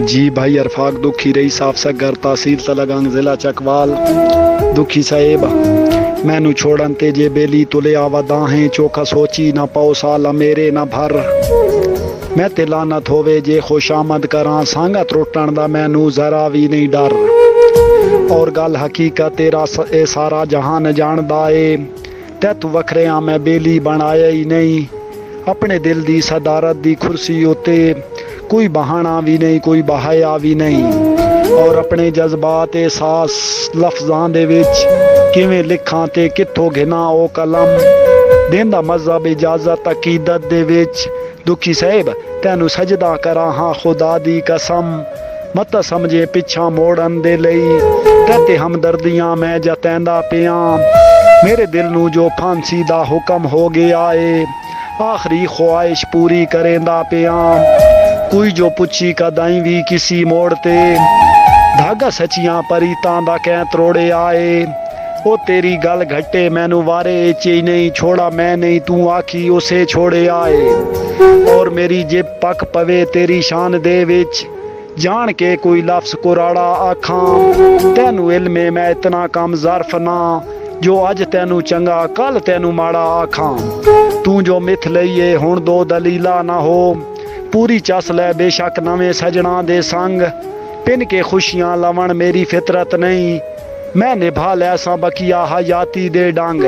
जी भाई अरफाक दुखी रही साफ सगर तहसील तलगंग जिला चकवाल। दुखी साहेब मैनू छोड़न ते जे बेली तुले आवदा है चोखा सोची ना पाओ साल मेरे ना भर। मैं ते लानत होवे जे खुशामद करा सांगा त्रुटन दा मैनू जरा भी नहीं डर। और गल हकीकत तेरा ए सारा जहान जानदा ए ते तू वखरिया मैं बेली बनाया ही नहीं। अपने दिल दी सदारत दी कुर्सी उत्ते कोई बहाना भी नहीं कोई बहाया भी नहीं। और अपने जज्बात एहसास लफ्ज़ां दे विच किवें लिखां ते कित्थों घिना ओ कलम देंदा मज़हब इजाज़त अकीदत दे विच। दुखी साहिब तैनू सजदा करा हाँ खुदा दी कसम मत समझे पिछा मोड़न दे लई ते हमदर्दियां मैं जतैंदा पिया। मेरे दिल नू जो फांसी दा हुक्म हो गया है आखिरी ख्वाहिश पूरी करेंदा पिया। कोई जो पुछी कदाई भी किसी मोड़ ते धागा सचियां परीतां दा कैं त्रोड़े आए। ओ तेरी गल घटे मैनू वारे चे नहीं छोड़ा मैं नहीं तू आखी उसे छोड़े आए। और मेरी जेब पक पवे तेरी शान दे विच जान के कोई लफ्ज़ कुराड़ा आखां। तैनू इल्मे मैं इतना कम ज़र्फ ना जो अज तैनू चंगा कल तैनू माड़ा आखां। तू जो मिथ लईए हुण दो दलीला ना हो पूरी चस लै बेशक नवें सजना दे संग पिन के खुशियां लवण मेरी फितरत नहीं। मैं निभा लैसा बकिया हयाती दे डंग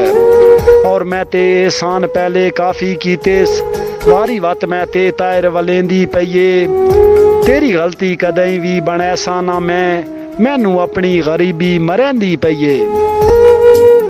और मैं ते एहसान पहले काफ़ी कीतेस वारी वत मैं ते तायर वलेंदी पईए। तेरी गलती कदें भी बनैसा ना मैनू अपनी गरीबी मरेंदी पईए।